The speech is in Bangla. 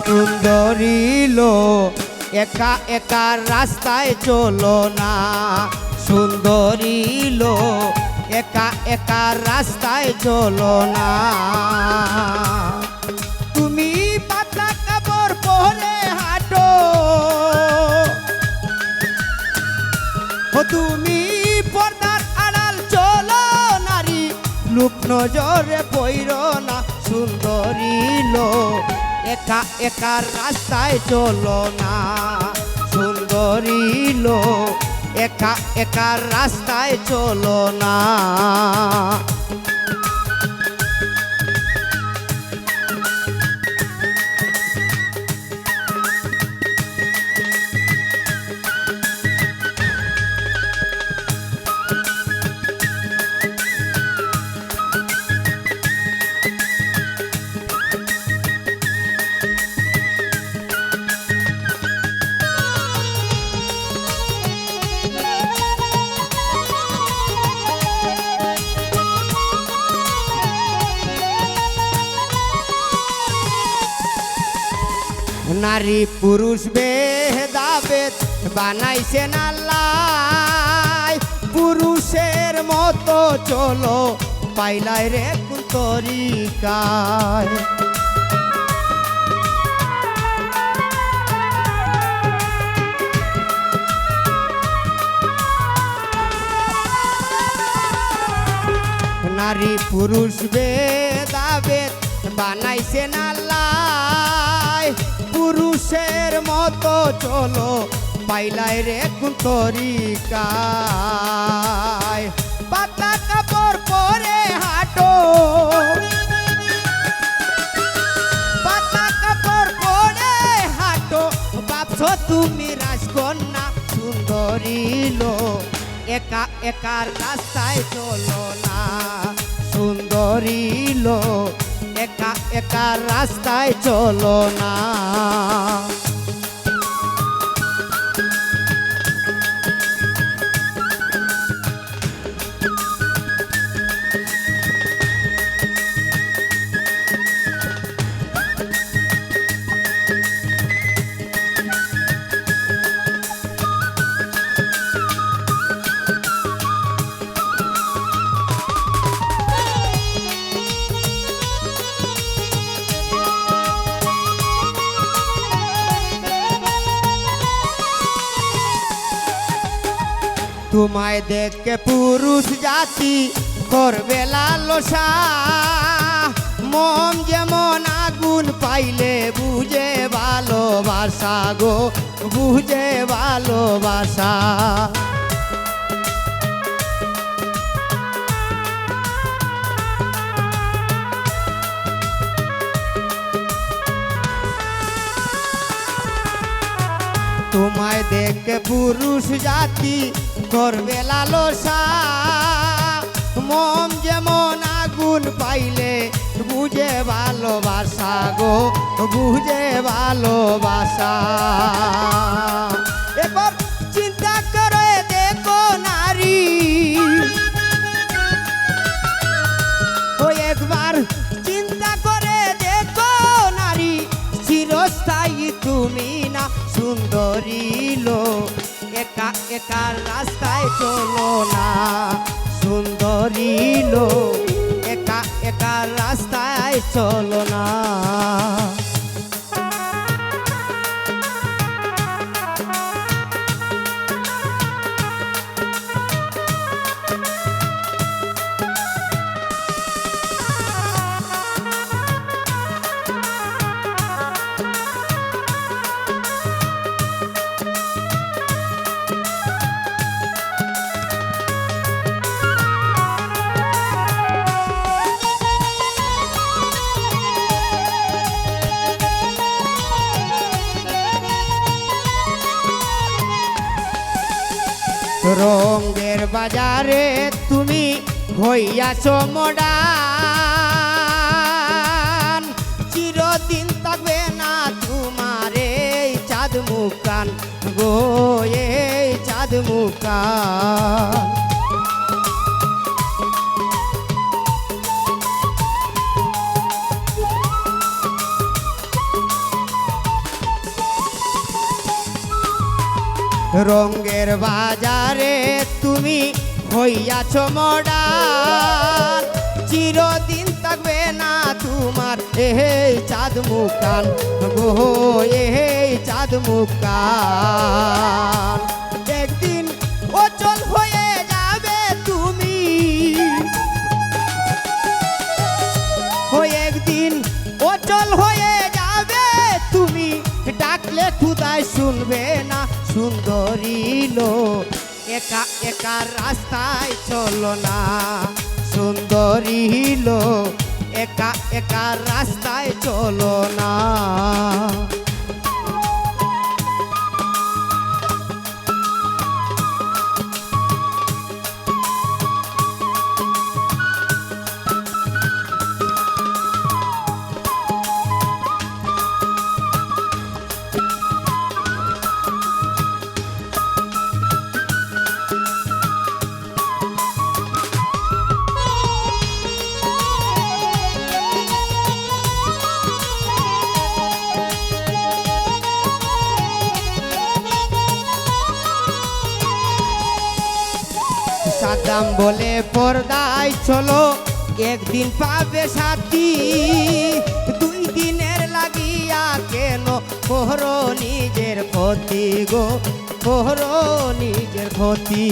সুন্দরী লো একা একা রাস্তায় চলো না, সুন্দরী লো একা একা রাস্তায় চলো না। তুমি পাতলা কাপড় পরে হাঁটো, তুমি পর্দার আড়াল চলো নারী, লোক নজরে পইরো না। সুন্দরী লো একা একা রাস্তায় চলো না, সুন্দরী লো একা একা রাস্তায় চলো না। নারী পুরুষ ভেদাভেদ বানাইছেন আল্লাহ, পুরুষের মতো চলো পাইলাই রে কোন তরিকায়। নারী পুরুষ ভেদাভেদ বানাইছেন আল্লাহ, পুরুষের মতো চলো পাইলাই রে কোন তরিকায়। পাতলা কাপড় পরে হাঁটো, পাতলা কাপড় পরে হাঁটো, ভাবছো তুমি রাজকন্যা। সুন্দরী লো একা একা রাস্তায় চলো না, সুন্দরী লো একা একা রাস্তায় চলো না। তোমায় দেখে পুরুষ জাতি করবে লালসা, মন যেমন আগুন পাইলে বুঝে ভালোবাসা গো, বুঝে ভালোবাসা। তোমায় দেখে পুরুষ জাতি করবে লালসা, মন যেমন আগুন পাইলে বুঝে ভালোবাসা গো, বুঝে ভালোবাসা। এবার চিন্তা করে দেখো নারী, ও একবার চিন্তা করে দেখো নারী, চিরস্থায়ী তুমি না। সুন্দরী লো একা একা রাস্তায় চলো না, সুন্দরী লো একা একা রাস্তায় চলো না। রঙের বাজারে তুমি হইয়াছ মডার্ন, চিরদিন থাকবে না তোমার এই চাঁদ মুকান গো, এই চাঁদ মুকান। রঙ্গের বাজারে তুমি হইয়াছ মডার্ন, চিরদিন থাকবে না তোমার এই চাঁদ মুকান গো, এই চাঁদ মুকান। একদিন অচল হয়ে যাবে তুমি, একদিন অচল হয়ে যাবে তুমি, ডাকলে খুদাই শুনবে না। সুন্দরী লো একা একা রাস্তায় চলো না, সুন্দরী লো একা একা রাস্তায় চলো না। সাদ্দাম বলে পর্দায় চলো, একদিন পাবে সাথী, 2 দিনের লাগিয়া কেন করো নিজের ক্ষতি গো, করো নিজের ক্ষতি।